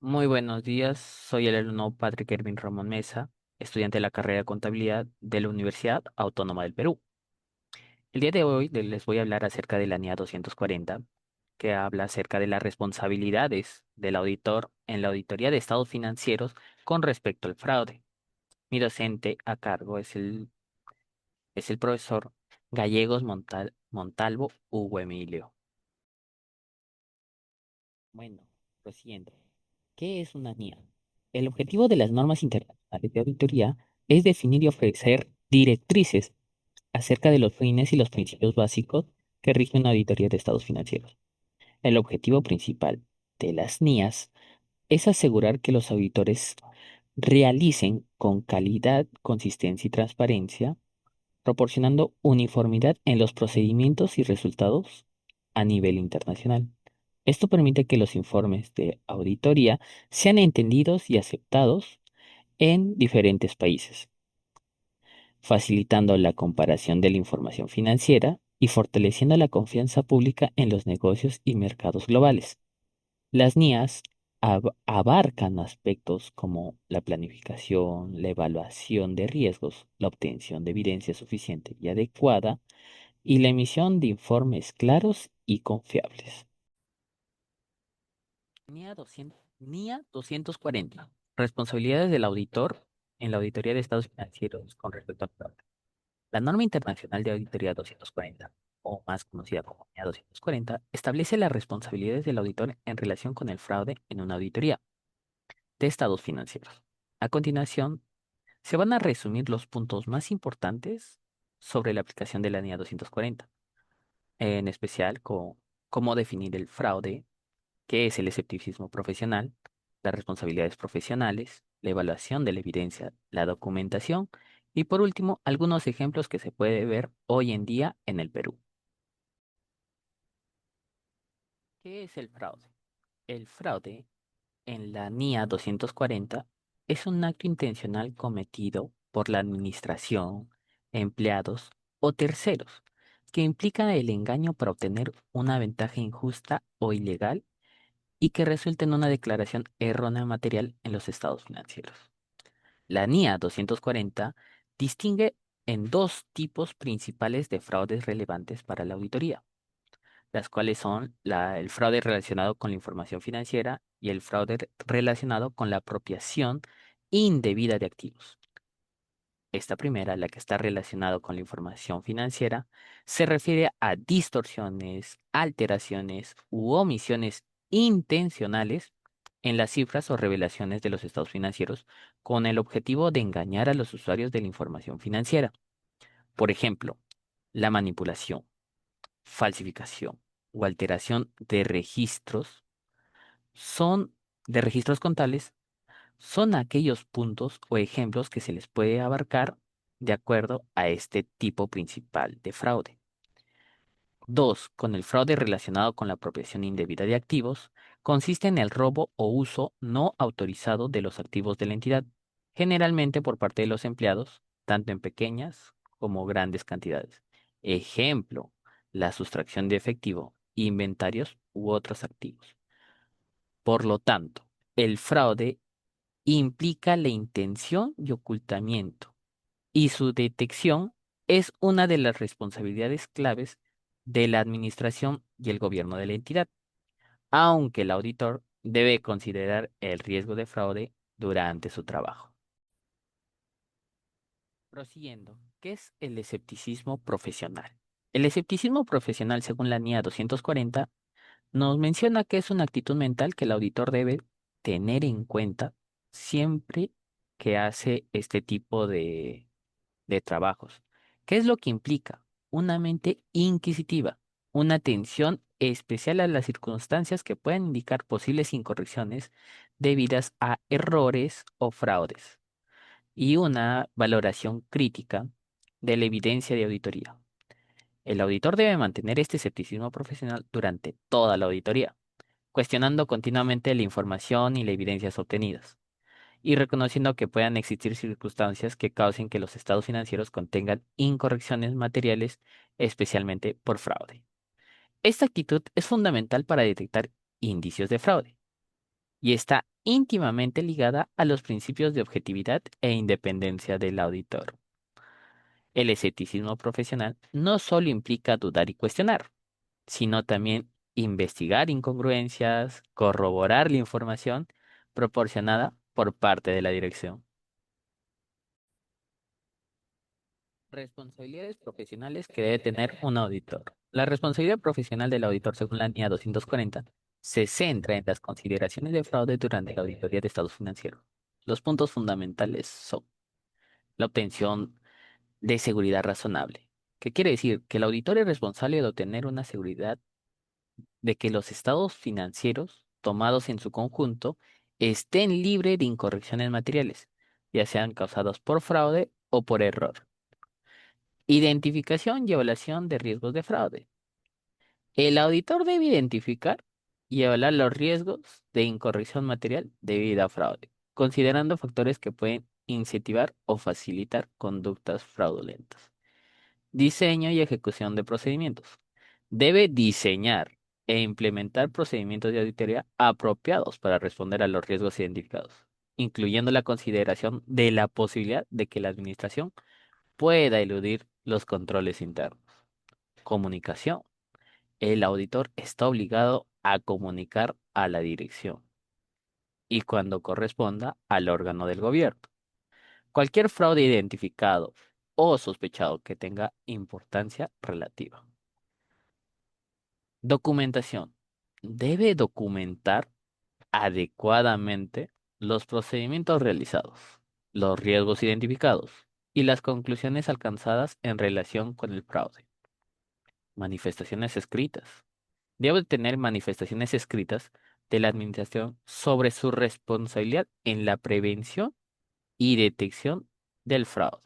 Muy buenos días, soy el alumno Patrick Ervin Ramón Mesa, estudiante de la carrera de Contabilidad de la Universidad Autónoma del Perú. El día de hoy les voy a hablar acerca de la NIA 240, que habla acerca de las responsabilidades del auditor en la auditoría de estados financieros con respecto al fraude. Mi docente a cargo es el profesor Gallegos Montalvo Hugo Emilio. Bueno, prosiguiendo. ¿Qué es una NIA? El objetivo de las normas internacionales de auditoría es definir y ofrecer directrices acerca de los fines y los principios básicos que rigen una auditoría de estados financieros. El objetivo principal de las NIAs es asegurar que los auditores realicen con calidad, consistencia y transparencia, proporcionando uniformidad en los procedimientos y resultados a nivel internacional. Esto permite que los informes de auditoría sean entendidos y aceptados en diferentes países, facilitando la comparación de la información financiera y fortaleciendo la confianza pública en los negocios y mercados globales. Las NIAs abarcan aspectos como la planificación, la evaluación de riesgos, la obtención de evidencia suficiente y adecuada, y la emisión de informes claros y confiables. NIA 240. Responsabilidades del auditor en la auditoría de estados financieros con respecto al fraude. La norma internacional de auditoría 240, o más conocida como NIA 240, establece las responsabilidades del auditor en relación con el fraude en una auditoría de estados financieros. A continuación, se van a resumir los puntos más importantes sobre la aplicación de la NIA 240, en especial cómo definir el fraude, qué es el escepticismo profesional, las responsabilidades profesionales, la evaluación de la evidencia, la documentación y por último, algunos ejemplos que se puede ver hoy en día en el Perú. ¿Qué es el fraude? El fraude en la NIA 240 es un acto intencional cometido por la administración, empleados o terceros que implica el engaño para obtener una ventaja injusta o ilegal y que resulta en una declaración errónea material en los estados financieros. La NIA 240 distingue en dos tipos principales de fraudes relevantes para la auditoría, las cuales son el fraude relacionado con la información financiera y el fraude relacionado con la apropiación indebida de activos. Esta primera, la que está relacionada con la información financiera, se refiere a distorsiones, alteraciones u omisiones intencionales en las cifras o revelaciones de los estados financieros con el objetivo de engañar a los usuarios de la información financiera. Por ejemplo, la manipulación, falsificación o alteración de registros son de registros contables son aquellos puntos o ejemplos que se les puede abarcar de acuerdo a este tipo principal de fraude. Dos, con el fraude relacionado con la apropiación indebida de activos, consiste en el robo o uso no autorizado de los activos de la entidad, generalmente por parte de los empleados, tanto en pequeñas como grandes cantidades. Ejemplo, la sustracción de efectivo, inventarios u otros activos. Por lo tanto, el fraude implica la intención y ocultamiento, y su detección es una de las responsabilidades claves de la administración y el gobierno de la entidad, aunque el auditor debe considerar el riesgo de fraude durante su trabajo. Prosiguiendo, ¿qué es el escepticismo profesional? El escepticismo profesional, según la NIA 240, nos menciona que es una actitud mental que el auditor debe tener en cuenta siempre que hace este tipo de trabajos. ¿Qué es lo que implica? Una mente inquisitiva, una atención especial a las circunstancias que pueden indicar posibles incorrecciones debidas a errores o fraudes y una valoración crítica de la evidencia de auditoría. El auditor debe mantener este escepticismo profesional durante toda la auditoría, cuestionando continuamente la información y las evidencias obtenidas y reconociendo que puedan existir circunstancias que causen que los estados financieros contengan incorrecciones materiales, especialmente por fraude. Esta actitud es fundamental para detectar indicios de fraude. y está íntimamente ligada a los principios de objetividad e independencia del auditor. El escepticismo profesional no solo implica dudar y cuestionar, sino también investigar incongruencias, corroborar la información proporcionada por parte de la dirección. Responsabilidades profesionales que debe tener un auditor. La responsabilidad profesional del auditor, según la NIA 240, se centra en las consideraciones de fraude durante la auditoría de estados financieros. Los puntos fundamentales son la obtención de seguridad razonable, que quiere decir que el auditor es responsable de obtener una seguridad de que los estados financieros tomados en su conjunto estén libres de incorrecciones materiales, ya sean causadas por fraude o por error. Identificación y evaluación de riesgos de fraude. El auditor debe identificar y evaluar los riesgos de incorrección material debido a fraude, considerando factores que pueden incentivar o facilitar conductas fraudulentas. Diseño y ejecución de procedimientos. Debe diseñar e implementar procedimientos de auditoría apropiados para responder a los riesgos identificados, incluyendo la consideración de la posibilidad de que la administración pueda eludir los controles internos. Comunicación. El auditor está obligado a comunicar a la dirección y cuando corresponda al órgano del gobierno. Cualquier fraude identificado o sospechado que tenga importancia relativa. Documentación. Debe documentar adecuadamente los procedimientos realizados, los riesgos identificados y las conclusiones alcanzadas en relación con el fraude. Manifestaciones escritas. Debe tener manifestaciones escritas de la administración sobre su responsabilidad en la prevención y detección del fraude.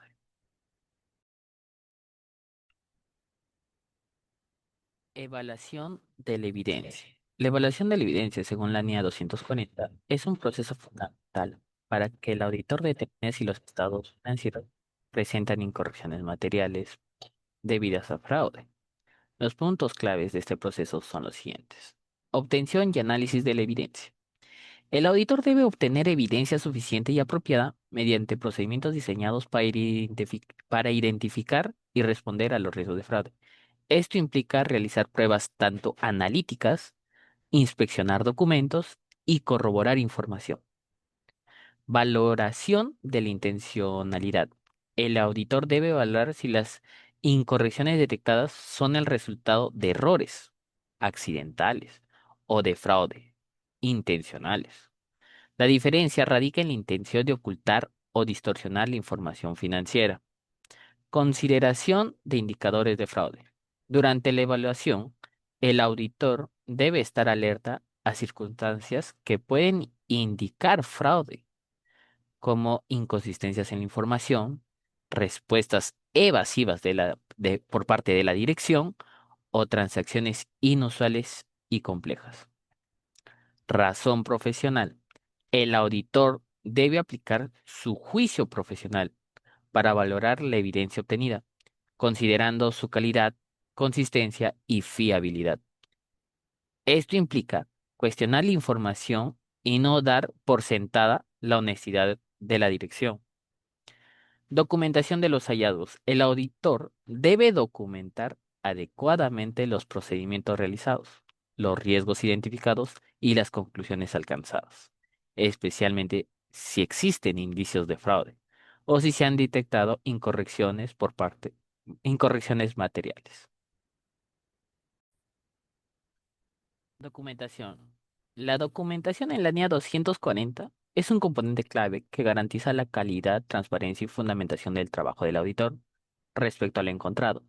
Evaluación de la evidencia. La evaluación de la evidencia, según la NIA 240, es un proceso fundamental para que el auditor determine si los estados financieros presentan incorrecciones materiales debidas a fraude. Los puntos claves de este proceso son los siguientes. Obtención y análisis de la evidencia. El auditor debe obtener evidencia suficiente y apropiada mediante procedimientos diseñados para identificar y responder a los riesgos de fraude. Esto implica realizar pruebas tanto analíticas, inspeccionar documentos y corroborar información. Valoración de la intencionalidad. El auditor debe evaluar si las incorrecciones detectadas son el resultado de errores accidentales o de fraude intencionales. La diferencia radica en la intención de ocultar o distorsionar la información financiera. Consideración de indicadores de fraude. Durante la evaluación, el auditor debe estar alerta a circunstancias que pueden indicar fraude, como inconsistencias en la información, respuestas evasivas por parte de la dirección o transacciones inusuales y complejas. Razón profesional. El auditor debe aplicar su juicio profesional para valorar la evidencia obtenida, considerando su calidad, consistencia y fiabilidad. Esto implica cuestionar la información y no dar por sentada la honestidad de la dirección. Documentación de los hallazgos. El auditor debe documentar adecuadamente los procedimientos realizados, los riesgos identificados y las conclusiones alcanzadas, especialmente si existen indicios de fraude o si se han detectado incorrecciones materiales. Documentación. La documentación en la NIA 240 es un componente clave que garantiza la calidad, transparencia y fundamentación del trabajo del auditor respecto al encontrado.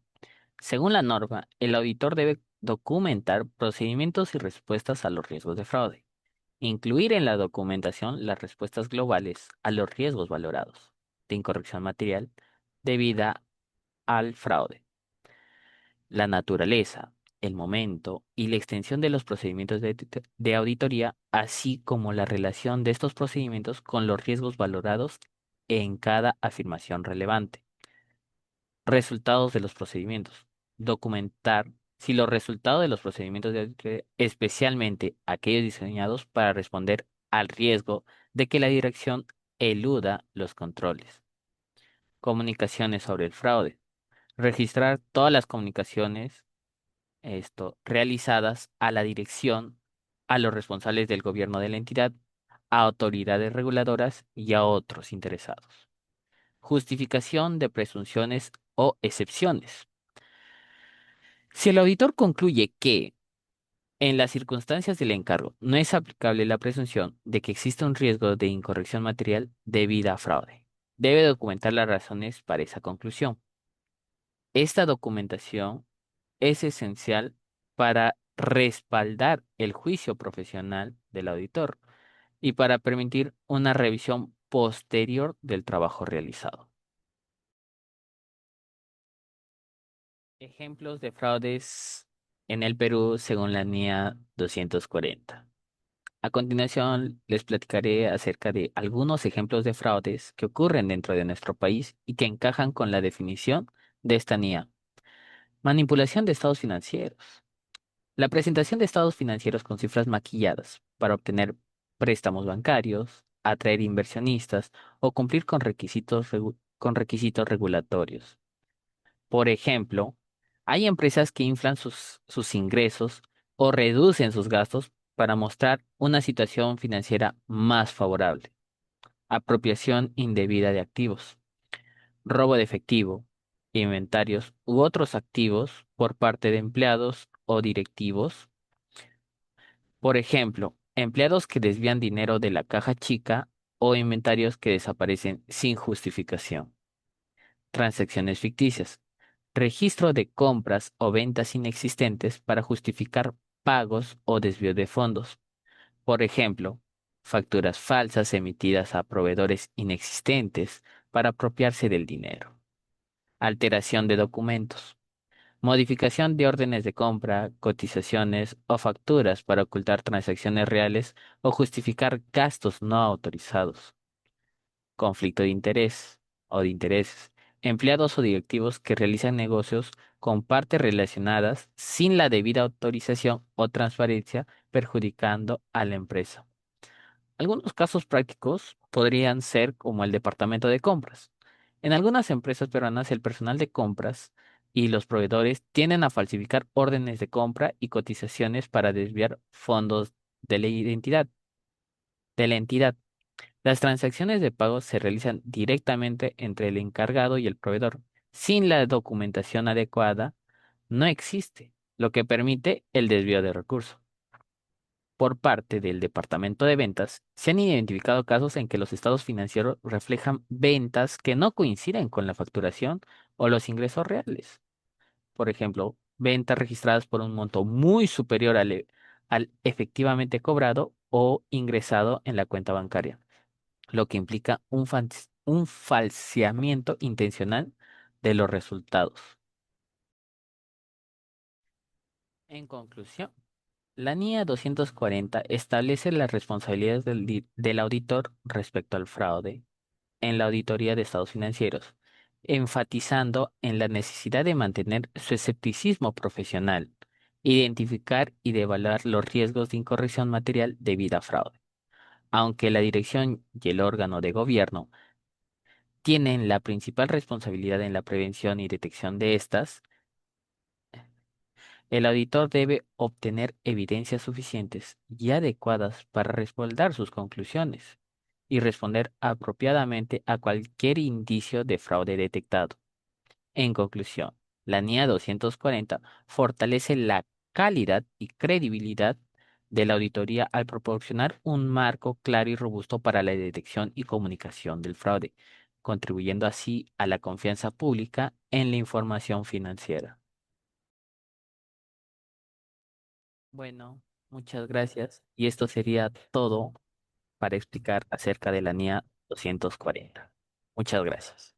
Según la norma, el auditor debe documentar procedimientos y respuestas a los riesgos de fraude, incluir en la documentación las respuestas globales a los riesgos valorados de incorrección material debida al fraude, la naturaleza, el momento y la extensión de los procedimientos de auditoría, así como la relación de estos procedimientos con los riesgos valorados en cada afirmación relevante. Resultados de los procedimientos. Documentar si los resultados de los procedimientos de auditoría, especialmente aquellos diseñados para responder al riesgo de que la dirección eluda los controles. Comunicaciones sobre el fraude. Registrar todas las comunicaciones realizadas a la dirección, a los responsables del gobierno de la entidad, a autoridades reguladoras y a otros interesados. Justificación de presunciones o excepciones. Si el auditor concluye que, en las circunstancias del encargo, no es aplicable la presunción de que existe un riesgo de incorrección material debida a fraude, debe documentar las razones para esa conclusión. Esta documentación es esencial para respaldar el juicio profesional del auditor y para permitir una revisión posterior del trabajo realizado. Ejemplos de fraudes en el Perú según la NIA 240. A continuación, les platicaré acerca de algunos ejemplos de fraudes que ocurren dentro de nuestro país y que encajan con la definición de esta NIA. Manipulación de estados financieros. La presentación de estados financieros con cifras maquilladas para obtener préstamos bancarios, atraer inversionistas o cumplir con con requisitos regulatorios. Por ejemplo, hay empresas que inflan sus ingresos o reducen sus gastos para mostrar una situación financiera más favorable. Apropiación indebida de activos, robo de efectivo, inventarios u otros activos por parte de empleados o directivos. Por ejemplo, empleados que desvían dinero de la caja chica o inventarios que desaparecen sin justificación. Transacciones ficticias. Registro de compras o ventas inexistentes para justificar pagos o desvío de fondos. Por ejemplo, facturas falsas emitidas a proveedores inexistentes para apropiarse del dinero. Alteración de documentos. Modificación de órdenes de compra, cotizaciones o facturas para ocultar transacciones reales o justificar gastos no autorizados. Conflicto de interés o de intereses. Empleados o directivos que realizan negocios con partes relacionadas sin la debida autorización o transparencia, perjudicando a la empresa. Algunos casos prácticos podrían ser como el departamento de compras. En algunas empresas peruanas, el personal de compras y los proveedores tienden a falsificar órdenes de compra y cotizaciones para desviar fondos de de la entidad. Las transacciones de pago se realizan directamente entre el encargado y el proveedor. Sin la documentación adecuada, no existe, lo que permite el desvío de recursos. Por parte del departamento de ventas, se han identificado casos en que los estados financieros reflejan ventas que no coinciden con la facturación o los ingresos reales. Por ejemplo, ventas registradas por un monto muy superior al efectivamente cobrado o ingresado en la cuenta bancaria, lo que implica un falseamiento intencional de los resultados. En conclusión, la NIA 240 establece las responsabilidades del auditor respecto al fraude en la auditoría de estados financieros, enfatizando en la necesidad de mantener su escepticismo profesional, identificar y de evaluar los riesgos de incorrección material debido a fraude. Aunque la dirección y el órgano de gobierno tienen la principal responsabilidad en la prevención y detección de estas, el auditor debe obtener evidencias suficientes y adecuadas para respaldar sus conclusiones y responder apropiadamente a cualquier indicio de fraude detectado. En conclusión, la NIA 240 fortalece la calidad y credibilidad de la auditoría al proporcionar un marco claro y robusto para la detección y comunicación del fraude, contribuyendo así a la confianza pública en la información financiera. Bueno, muchas gracias. Y esto sería todo para explicar acerca de la NIA 240. Muchas gracias.